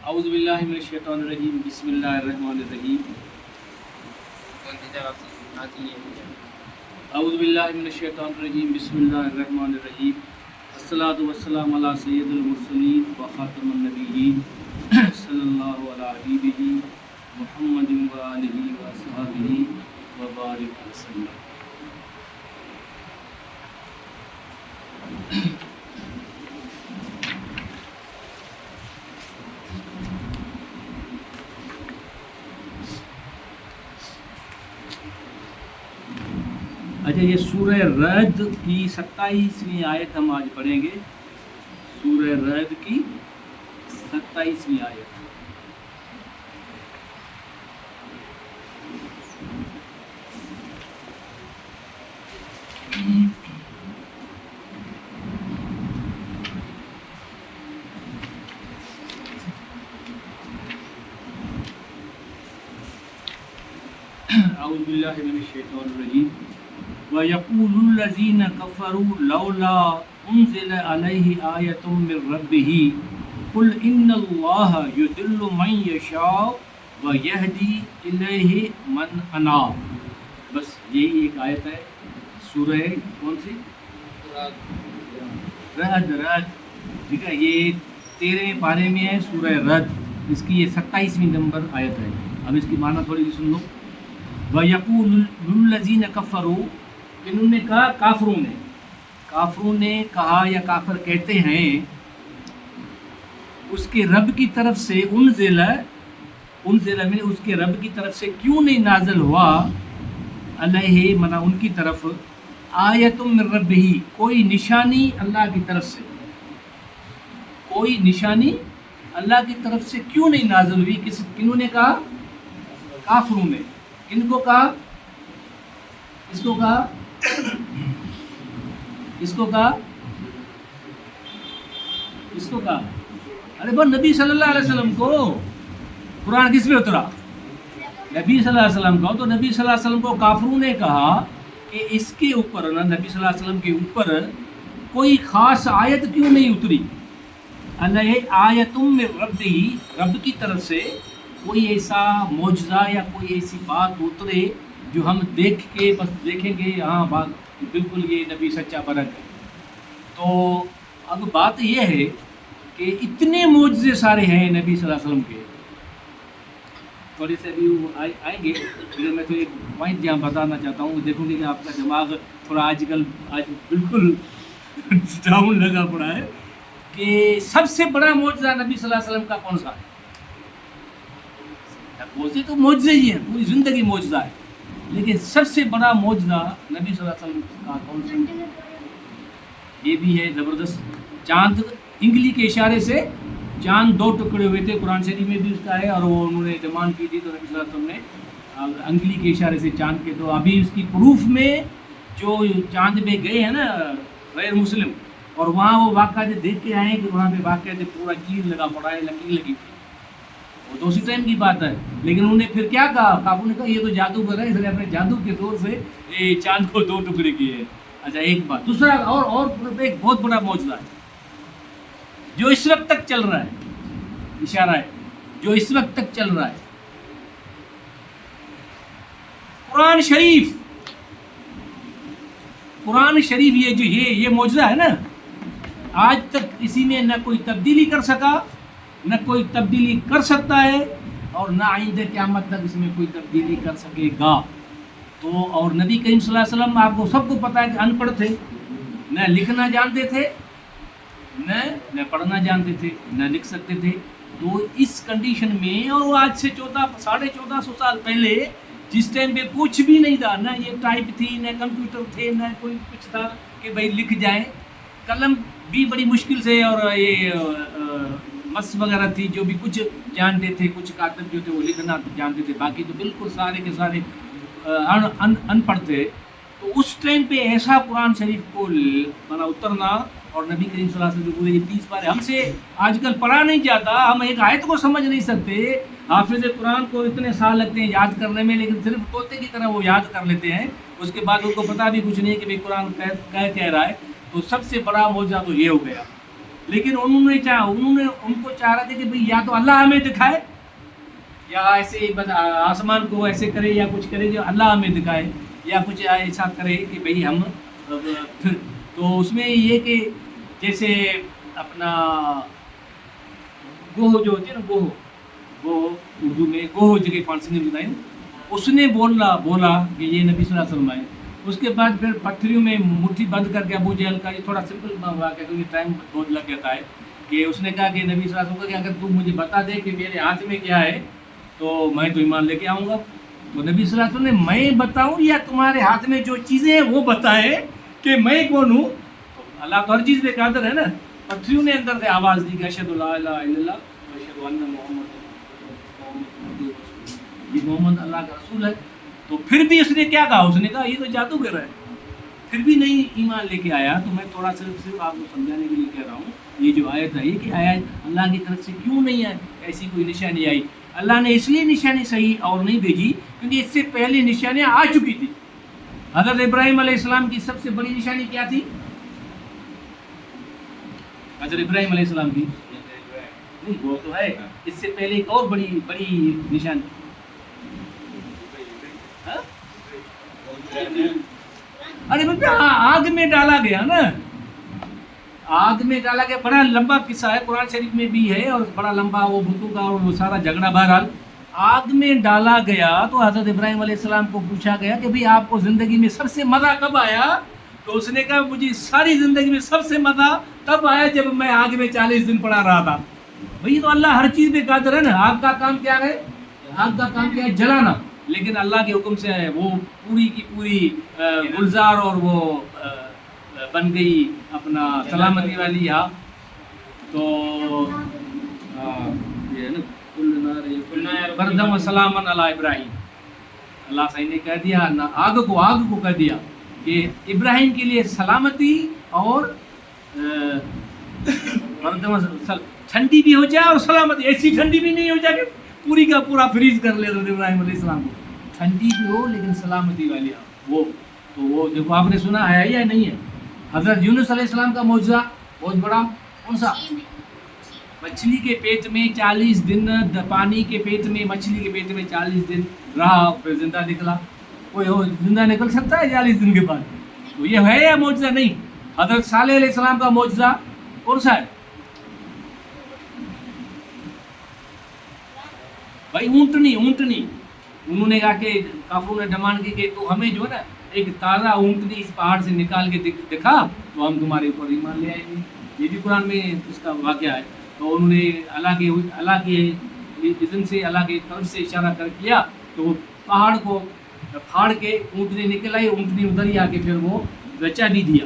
اعوذ باللہ من الشیطان الرجیم بسم اللہ الرحمن الرحیم اعوذ باللہ من الشیطان الرجیم بسم اللہ الرحمن الرحیم الصلاۃ والسلام علی سید المرسلین و خاتم النبیین صلی اللہ علیہ حبیبہ محمد و آلہ و صحابہ و بارک وسلم۔ اچھا، یہ سورہ رعد کی 27ویں آیت ہم آج پڑھیں گے۔ سورہ رعد کی 27ویں آیت۔ اعوذ باللہ من الشیطان الرجیم وَيَقُولُ الَّذِينَ كَفَرُوا لَوْلَا أُنزِلَ عَلَيْهِ آيَةٌ مِّن رَّبِّهِ قُلْ إِنَّ اللَّهَ يُضِلُّ مَن يَشَاءُ وَيَهْدِي إِلَيْهِ مَنْ أَنَابَ۔ بس یہی ایک آیت ہے سورہ کون سی؟ رعد۔ ٹھیک ہے، یہ 13ویں پارے میں ہے سورہ رعد، اس کی یہ 27ویں نمبر آیت ہے۔ اب اس کی معنی تھوڑی سی سن لو۔ وَيَقُولُ الَّذِينَ كَفَرُوا، انہوں نے کہا، کافروں نے کہا یا کافر کہتے ہیں اس کے رب کی طرف سے انزل میں اس کے رب کی طرف سے کیوں نہیں نازل ہوا علیہ منا ان کی طرف آیت من ربہ، کوئی نشانی اللہ کی طرف سے، کوئی نشانی اللہ کی طرف سے کیوں نہیں نازل ہوئی؟ کنہوں نے کہا؟ کافروں نے۔ ان کو کہا، اس کو کہا، اس کو کہا، اس کو کہا، ارے بس نبی صلی اللہ علیہ وسلم کو قرآن کس پہ اترا؟ نبی صلی اللہ علیہ وسلم کا۔ تو نبی صلی اللہ علیہ وسلم کو کافروں نے کہا کہ اس کے اوپر نا، نبی صلی اللہ علیہ وسلم کے اوپر کوئی خاص آیت کیوں نہیں اتری؟ اللہ آیت من ربہ، رب کی طرف سے کوئی ایسا معجزہ یا کوئی ایسی بات اترے جو ہم دیکھ کے بس دیکھیں گے ہاں بات بالکل یہ نبی سچا برک ہے۔ تو اب بات یہ ہے کہ اتنے معجزے سارے ہیں نبی صلی اللہ علیہ وسلم کے، تھوڑے سے ابھی وہ آئیں گے، لیکن میں تو ایک پوائنٹ جہاں بتانا چاہتا ہوں، دیکھوں گے کہ آپ کا دماغ تھوڑا آج بالکل ڈاؤن لگا پڑا ہے کہ سب سے بڑا معجزہ نبی صلی اللہ علیہ وسلم کا کون سا ہے؟ معجزے تو معجزے ہی ہیں، پوری زندگی معجزہ ہے، لیکن سب سے بڑا معجزہ نبی صلی اللہ علیہ وسلم کا کون سا؟ یہ بھی ہے زبردست۔ چاند انگلی کے اشارے سے چاند 2 ٹکڑے ہوئے تھے، قرآن شریف میں بھی اس کا ہے، اور وہ انہوں نے ڈیمانڈ کی تھی تو نبی صلی اللہ علیہ وسلم نے انگلی کے اشارے سے چاند کے، تو ابھی اس کی پروف میں جو چاند پہ گئے ہیں نا غیر مسلم، اور وہاں وہ باقاعدہ دیکھ کے آئے ہیں کہ وہاں پہ باقاعدہ پورا کیر لگا پڑا ہے، لکیر لگی ہوئی، وہ تو اسی ٹائم کی بات ہے۔ لیکن انہوں نے پھر کیا کہا؟ کافروں نے کہا یہ تو جادوگر ہے، اس نے اپنے جادو کے زور سے چاند کو 2 ٹکڑے کیے ہیں۔ اچھا، ایک بات۔ دوسرا اور ایک بہت بڑا معجزہ ہے جو اس وقت تک چل رہا ہے، اشارہ ہے جو اس وقت تک چل رہا ہے، قرآن شریف یہ معجزہ ہے نا، آج تک اسی میں نہ کوئی تبدیلی کر سکا، نہ کوئی تبدیلی کر سکتا ہے، اور نہ آئندہ قیامت تک اس میں کوئی تبدیلی کر سکے گا۔ تو اور نبی کریم صلی اللہ علیہ وسلم آپ کو سب کو پتہ ہے کہ ان پڑھ تھے، نہ لکھنا جانتے تھے، نہ پڑھنا جانتے تھے، نہ لکھ سکتے تھے۔ تو اس کنڈیشن میں، اور آج سے 1450 سال پہلے جس ٹائم پہ کچھ بھی نہیں تھا، نہ یہ ٹائپ تھی، نہ کمپیوٹر تھے، نہ کوئی کچھ تھا کہ بھائی لکھ جائیں، قلم بھی بڑی مشکل سے، اور یہ مس وغیرہ تھی، جو بھی کچھ جانتے تھے، کچھ کاتب جو تھے وہ لکھنا جانتے تھے، باقی تو بالکل سارے کے سارے ان پڑھ تھے۔ تو اس ٹائم پہ ایسا قرآن شریف کو اترنا، اور نبی کریم صلی اللہ علیہ وسلم پورے 30 پارے ہم سے آج کل پڑھا نہیں جاتا، ہم ایک آیت کو سمجھ نہیں سکتے، حافظ قرآن کو اتنے سال لگتے ہیں یاد کرنے میں، لیکن صرف طوطے کی طرح وہ یاد کر لیتے ہیں، اس کے بعد ان کو پتہ بھی کچھ نہیں کہ بھائی قرآن کہہ رہا ہے۔ تو سب سے بڑا معجزہ تو یہ ہو گیا لیکن انہوں نے ان کو چاہ رہے تھے کہ بھئی یا تو اللہ ہمیں دکھائے یا ایسے آسمان کو ایسے کرے یا کچھ کرے جو اللہ ہمیں دکھائے یا کچھ ایسا کرے کہ بھئی ہم پھر تو اس میں یہ کہ جیسے اپنا گوہ جو ہوتی ہے نا گوہ اردو میں گوہ جگہ فارسی نے بتائیں اس نے بولا کہ یہ نبی صلی اللہ علیہ وسلم آئے. اس کے بعد پھر پتھریوں میں مٹھی بند کر کے ابو جہل کا یہ تھوڑا سمپل واقعہ کیونکہ ٹائم بہت لگ جاتا ہے کہ اس نے کہا کہ نبی صلی اللہ علیہ وسلم کہ اگر تو مجھے بتا دے کہ میرے ہاتھ میں کیا ہے تو میں تو ایمان لے کے آؤں گا. تو نبی صلی اللہ علیہ وسلم نے میں بتاؤں یا تمہارے ہاتھ میں جو چیزیں ہیں وہ بتائے کہ میں کون ہوں. اللہ تو ہر چیز پہ قادر ہے نا. پتھریوں نے اندر سے آواز دی کہ اشہد لا الہ الا اللہ و اشہد ان محمد یہ محمد اللہ کا رسول ہے. تو پھر بھی اس نے کیا کہا؟ اس نے کہا یہ تو جادوگر ہے. پھر بھی نہیں ایمان لے کے آیا. تو میں تھوڑا صرف آپ کو سمجھانے کے لیے کہہ رہا ہوں یہ جو آیت ہے یہ کہ آیت اللہ کی طرف سے کیوں نہیں ہے ایسی کوئی نشانی آئی. اللہ نے اس لیے نشانی صحیح اور نہیں بھیجی کیونکہ اس سے پہلے نشانیاں آ چکی تھی. حضرت ابراہیم علیہ السلام کی سب سے بڑی نشانی کیا تھی؟ حضرت ابراہیم علیہ السلام کی نہیں وہ تو ہے. اس سے پہلے ایک اور بڑی نشانی ارے آگ میں ڈالا گیا نا. آگ میں ڈالا گیا. بڑا لمبا قصہ ہے قرآن شریف میں بھی ہے اور بڑا لمبا وہ بتوں کا اور وہ سارا جھگڑا. بہرحال آگ میں ڈالا گیا تو حضرت ابراہیم علیہ السلام کو پوچھا گیا کہ بھئی آپ کو زندگی میں سب سے مزہ کب آیا؟ تو اس نے کہا مجھے ساری زندگی میں سب سے مزہ تب آیا جب میں آگ میں 40 دن پڑا رہا تھا. بھئی تو اللہ ہر چیز پہ قادر ہے نا. آگ کا کام کیا ہے؟ آگ کا کام کیا ہے؟ جلانا. لیکن اللہ کے حکم سے وہ پوری کی پوری گلزار اور وہ بن گئی اپنا سلامتی والی. ہاں تو یہ ہے نا بردم و سلامن علی ابراہیم. اللہ صحیح نے کہہ دیا آگ کو کہہ دیا کہ ابراہیم کے لیے سلامتی اور ٹھنڈی بھی ہو جائے اور سلامتی. ایسی ٹھنڈی بھی نہیں ہو جائے کہ پوری کا پورا فریز کر لے ابراہیم علیہ السلام کو. ٹھنڈی بھی ہو لیکن سلامتی والی وہ. تو وہ دیکھو آپ نے سنا ہے یا نہیں ہے؟ حضرت یونس علیہ السلام کا معجزہ بہت بڑا کون سا؟ مچھلی کے پیٹ میں 40 دن پانی کے پیٹ میں مچھلی کے پیٹ میں 40 دن رہا پھر زندہ نکلا. کوئی زندہ نکل سکتا ہے 40 دن کے بعد؟ تو یہ ہے یا معجزہ نہیں؟ حضرت صالح علیہ السلام کا معجزہ کون سا ہے بھائی؟ اونٹنی. انہوں نے کہا کہ کافروں نے ڈیمانڈ کی کہ تو ہمیں جو ہے نا ایک تازہ اونٹنی اس پہاڑ سے نکال کے دکھا تو ہم تمہارے اوپر ایمان لے آئیں گے. یہ بھی قرآن میں اس کا واقعہ ہے. تو انہوں نے اللہ کے اذن سے اللہ کی طرف سے اشارہ کر کیا تو وہ پہاڑ کو پھاڑ کے اونٹنی نکل آئی. اونٹنی ادھر ہی آ کے پھر وہ بچہ بھی دیا.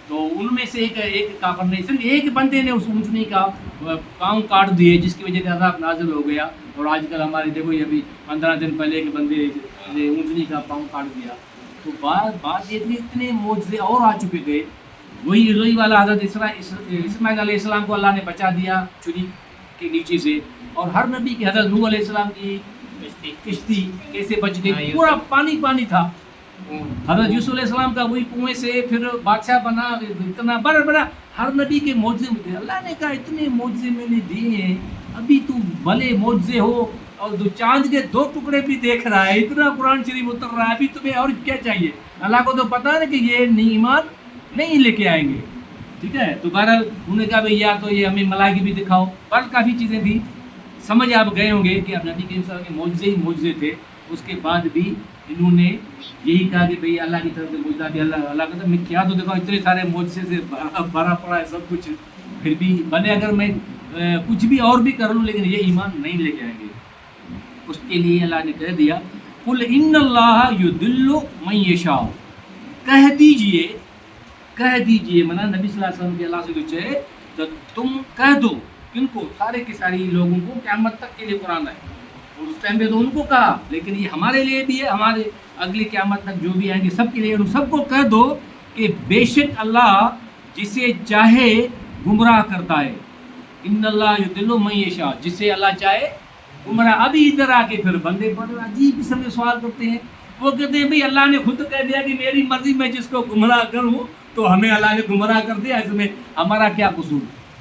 تو ان میں سے ایک کافر نے صرف ایک بندے نے اس اونٹنی کا پاؤں کاٹ دیے جس کی وجہ سے عذاب نازل ہو گیا. اور آج کل ہمارے دیکھو یہ ابھی 15 دن پہلے ایک بندے نے اونٹنی کا پاؤں کاٹ دیا. تو بات یہ تھی اتنے معجزے اور آ چکے تھے. وہی والا حضرت اسماعیل علیہ السلام کو اللہ نے بچا دیا چوری کے نیچے سے. اور ہر نبی کی حضرت نوح علیہ السلام کی کشتی کیسے بچ گئی. پورا پانی تھا. حضرت یوسف علیہ السلام کا وہی کنویں سے پھر بادشاہ بنا. اتنا بڑا ہر نبی کے معجزے میں تھے. اللہ نے کہا اتنے معجزے میں نے دیے ہیں ابھی تو بھلے معجزے ہو اور چاند کے 2 ٹکڑے بھی دیکھ رہا ہے. اتنا قرآن شریف اتر رہا ہے ابھی تمہیں اور کیا چاہیے؟ اللہ کو تو پتا ہے کہ یہ ایمان نہیں لے کے آئیں گے. ٹھیک ہے. تو بہرحال انہوں نے کہا بھئی یا تو یہ ہمیں ملائکے بھی دکھاؤ. پر کافی چیزیں بھی سمجھ آپ گئے ہوں گے کہ اب نبی کریم صلی اللہ علیہ وسلم کے معجزے تھے. اس کے بعد بھی انہوں نے یہی کہا کہ بھئی اللہ کی طرف سے معجزہ دیا. اللہ کہتا میں کیا تو دکھاؤ اتنے سارے معجزے سے بھرا پڑا ہے سب کچھ. پھر بھی بھلے اگر میں کچھ بھی اور بھی کر لوں لیکن یہ ایمان نہیں لے کے آئیں گے. اس کے لیے اللہ نے کہہ دیا قل ان اللہ یضل من یشاء. کہہ دیجئے منع نبی صلی اللہ علیہ وسلم کے اللہ سے کچھ ہے تو تم کہہ دو ان کو سارے کے سارے لوگوں کو قیامت تک کے لیے قرآن ہے. اور اس ٹائم پہ تو ان کو کہا لیکن یہ ہمارے لیے بھی ہے. ہمارے اگلی قیامت تک جو بھی آئیں گے سب کے لیے ان سب کو کہہ دو کہ بے شک اللہ جسے چاہے گمراہ کرتا ہے. ان اللہ یضل من یشاء. جسے اللہ چاہے گمراہ. ابھی ادھر آ کے پھر بندے بڑے عجیب قسم کے سوال کرتے ہیں. وہ کہتے ہیں بھئی اللہ نے خود کہہ دیا کہ میری مرضی میں جس کو گمراہ کروں تو ہمیں اللہ نے گمراہ کر دیا اس میں ہمارا کیا قصور.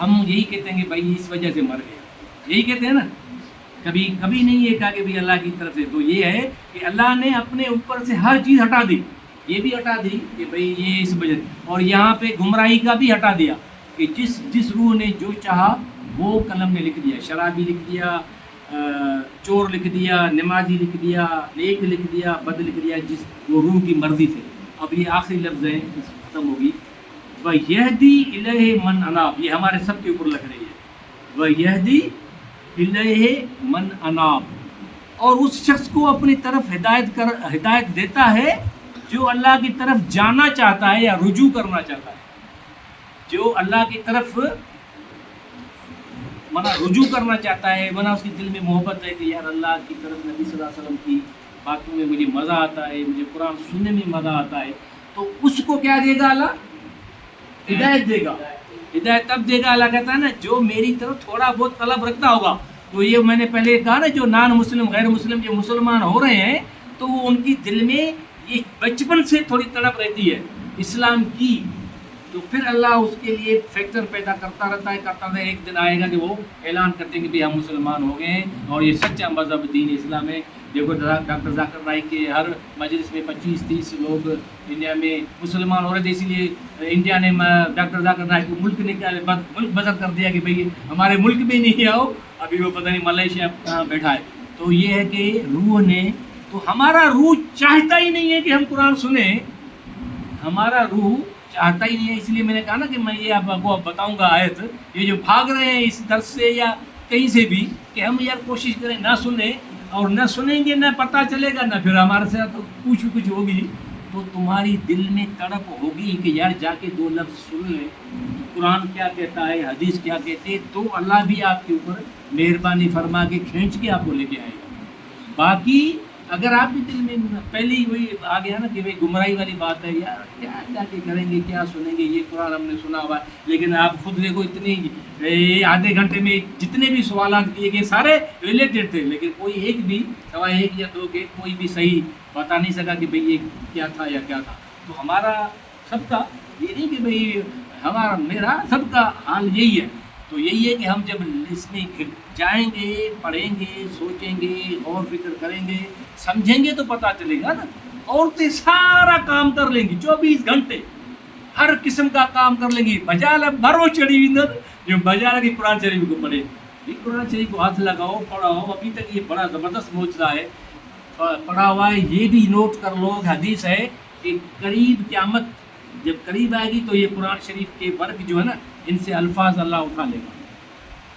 ہم یہی کہتے ہیں کہ بھائی اس وجہ سے مر گیا، یہی کہتے ہیں نا، کبھی کبھی نہیں یہ کہا کہ بھائی اللہ کی طرف سے. تو یہ ہے کہ اللہ نے اپنے اوپر سے ہر چیز ہٹا دی، یہ بھی ہٹا دی کہ بھائی یہ اس وجہ سے، اور یہاں پہ گمراہی کا بھی ہٹا دیا کہ جس روح نے جو چاہا وہ قلم نے لکھ دیا، شرابی لکھ دیا، چور لکھ دیا، نمازی لکھ دیا، نیک لکھ دیا، بد لکھ دیا، جس وہ روح کی مرضی سے. اب یہ آخری لفظ ہے، ختم ہوگی. وَيَهْدِي إِلَيْهِ مَنْ أَنَابَ، یہ ہمارے سب کے اوپر لگ رہی ہے. وَيَهْدِي إِلَيْهِ مَنْ أَنَابَ، اور اس شخص کو اپنی طرف ہدایت دیتا ہے جو اللہ کی طرف جانا چاہتا ہے یا رجوع کرنا چاہتا ہے، جو اللہ کی طرف رجوع کرنا چاہتا ہے، اس کے دل میں محبت ہے کہ یار اللہ کی طرف نبی صلی اللہ علیہ وسلم کی باتوں میں مجھے مزہ آتا ہے، مجھے قرآن سننے میں مزہ آتا ہے، تو اس کو کیا دے گا اللہ؟ ہدایت دے گا. ہدایت تب دے گا، اللہ کہتا ہے نا جو میری طرف تھوڑا بہت طلب رکھتا ہوگا. تو یہ میں نے پہلے کہا نا، جو نان مسلم غیر مسلم جو مسلمان ہو رہے ہیں تو وہ ان کی دل میں یہ بچپن سے تھوڑی تڑپ رہتی ہے اسلام کی، تو پھر اللہ اس کے لیے فیکٹر پیدا کرتا رہتا ہے. ایک دن آئے گا کہ وہ اعلان کرتے ہیں کہ بھی ہم مسلمان ہو گئے ہیں اور یہ سچا مذہب دین اسلام ہے. دیکھو ڈاکٹر ذاکر نائک کے ہر مجلس میں 25-30 لوگ انڈیا میں مسلمان ہو رہے تھے، اسی لیے انڈیا نے ڈاکٹر ذاکر نائک کو ملک بزر کر دیا کہ بھئی ہمارے ملک میں نہیں آؤ. ابھی وہ پتہ نہیں ملیشیا کہاں بیٹھا ہے. تو یہ ہے کہ روح نے، تو ہمارا روح چاہتا ہی نہیں ہے کہ ہم قرآن سنیں، ہمارا روح چاہتا ہی نہیں ہے. اس لیے میں نے کہا نا کہ میں یہ آپ کو بتاؤں گا آیت، یہ جو بھاگ رہے ہیں اس درس سے یا کہیں سے بھی، کہ ہم یار کوشش کریں نہ سنیں، اور نہ سنیں گے نہ پتہ چلے گا، نہ پھر ہمارے ساتھ کچھ ہوگی، تو تمہاری دل میں تڑپ ہوگی کہ یار جا کے 2 لفظ سن لیں قرآن کیا کہتا ہے، حدیث کیا کہتے ہیں، تو اللہ بھی آپ کے اوپر مہربانی فرما کے کھینچ کے آپ کو لے کے آئے گا. باقی اگر آپ کے دل میں پہلے ہی وہی آ گیا نا کہ بھائی گمراہی والی بات ہے، یار کیا جا کے کریں گے، کیا سنیں گے، یہ قرآن ہم نے سنا ہوا ہے. لیکن آپ خود دیکھو اتنی آدھے گھنٹے میں جتنے بھی سوالات کیے گئے سارے ریلیٹڈ تھے، لیکن کوئی ایک بھی سوائے 1 یا 2 کے کوئی بھی صحیح بتا نہیں سکا کہ بھئی یہ کیا تھا یا کیا تھا. تو ہمارا سب کا یہ نہیں کہ بھئی میرا سب کا حال یہی ہے. تو یہی ہے کہ ہم جب اس میں جائیں گے، پڑھیں گے، سوچیں گے، اور فکر کریں گے، سمجھیں گے تو پتہ چلے گا نا. عورتیں سارا کام کر لیں گی 24 گھنٹے، ہر قسم کا کام کر لیں گی. بجالا بھرو چڑھی ہوئی جو بجالا کی قرآن شریف کو پڑھے، قرآن شریف کو ہاتھ لگاؤ، پڑھاؤ. ابھی تک یہ بڑا زبردست معجزہ ہے پڑھا ہوا ہے. یہ بھی نوٹ کر لو، حدیث ہے کہ قریب قیامت جب قریب آئے گی تو یہ قرآن شریف کے ورق جو ہے نا، ان سے الفاظ اللہ اٹھا لے گا.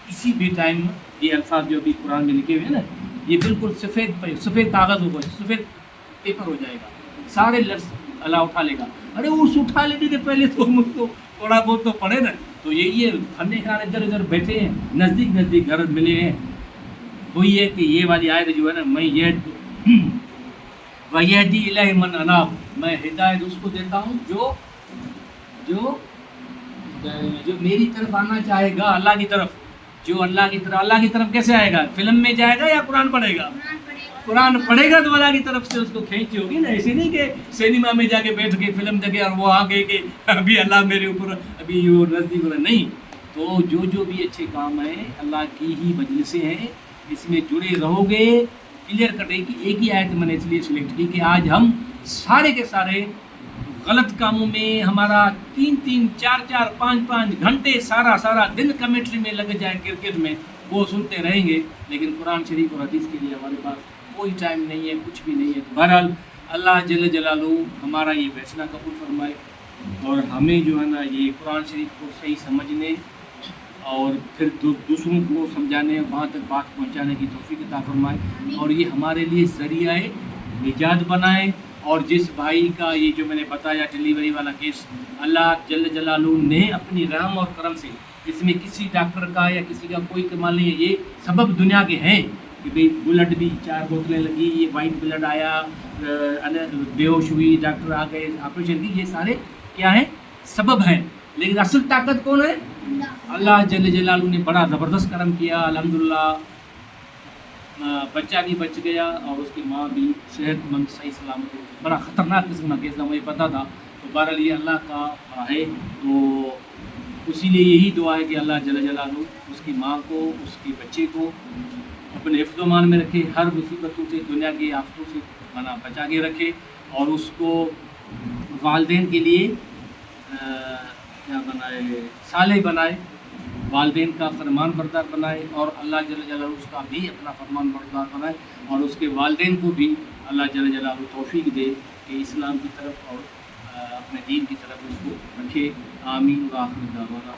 کسی بھی ٹائم یہ الفاظ جو ابھی قرآن میں لکھے ہوئے ہیں نا، یہ بالکل سفید کاغذ ہوگا، سفید پیپر ہو جائے گا، سارے لفظ اللہ اٹھا لے گا. ارے اس اٹھا لینے کے پہلے تو ہم تو تھوڑا بہت تو پڑھے نا. تو یہ فن خان ادھر ادھر بیٹھے ہیں، نزدیک گھر ملے ہیں. وہی ہے کہ یہ والی آیت جو ہے نا، میں یہ وَيَهْدِي إِلَيْهِ مَنْ أَنَابَ، میں ہدایت اس کو دیتا ہوں جو میری طرف آنا چاہے گا، اللہ کی طرف. جو اللہ کی طرف کیسے آئے گا؟ فلم میں جائے گا یا قرآن پڑھے گا؟ قرآن پڑھے گا تو اللہ کی طرف سے اس کو کھینچی ہوگی نا. ایسے نہیں کہ سینما میں جا کے بیٹھ کے فلم دیکھے اور وہ آ گئے کہ ابھی اللہ میرے اوپر ابھی وہ نزدیک ہو رہا. نہیں، تو جو بھی اچھے کام ہیں اللہ کی ہی مجلسیں ہیں، اس میں جڑے رہو گے. کلیئر کٹ ایک ہی آیت میں نے اس لیے سلیکٹ کی کہ آج ہم سارے کے سارے غلط کاموں میں ہمارا 3-3 4-4 5-5 گھنٹے سارا دن کمنٹری میں لگ جائے، کرکٹ میں وہ سنتے رہیں گے، لیکن قرآن شریف اور حدیث کے لیے ہمارے پاس کوئی ٹائم نہیں ہے، کچھ بھی نہیں ہے. بہرحال اللہ جل جلالہ ہمارا یہ فیصلہ قبول فرمائے اور ہمیں جو ہے نا یہ قرآن شریف کو صحیح سمجھنے اور پھر دوسروں کو سمجھانے، وہاں تک بات پہنچانے کی توفیق عطا فرمائے، اور یہ ہمارے لیے ذریعہ نجات بنائے. اور جس بھائی کا یہ جو میں نے بتایا ڈلیوری والا کیس، اللہ جل جلالہ نے اپنی رحم اور کرم سے، اس میں کسی ڈاکٹر کا یا کسی کا کوئی کمال نہیں ہے، یہ سبب دنیا کے ہیں کہ بھئی بلڈ بھی 4 بوتلیں لگی، یہ وائٹ بلڈ آیا، بے ہوش ہوئی، ڈاکٹر آ گئے، آپریشن کی، یہ سارے کیا ہیں؟ سبب ہیں. لیکن اصل طاقت کون ہے؟ اللہ جل جلالہ نے بڑا زبردست کرم کیا. الحمدللہ بچہ بھی بچ گیا اور اس کی ماں بھی صحت مند صحیح سلامت. بڑا خطرناک قسم کا کیس تھا، مجھے پتا تھا. تو بہرحال یہ اللہ کا ہے. تو اسی لیے یہی دعا ہے کہ اللہ جل جلالہ اس کی ماں کو، اس کے بچے کو اپنے حفظ و امان میں رکھے، ہر مصیبتوں سے، دنیا کی آفتوں سے بچا کے رکھے، اور اس کو والدین کے لیے کیا بنائے، صالح بنائے، والدین کا فرمان بردار بنائے، اور اللہ جل جلالہ اس کا بھی اپنا فرمان بردار بنائے، اور اس کے والدین کو بھی اللہ جل جلالہ توفیق دے کہ اسلام کی طرف اور اپنے دین کی طرف اس کو رکھے۔ آمین و آخر دعوانا۔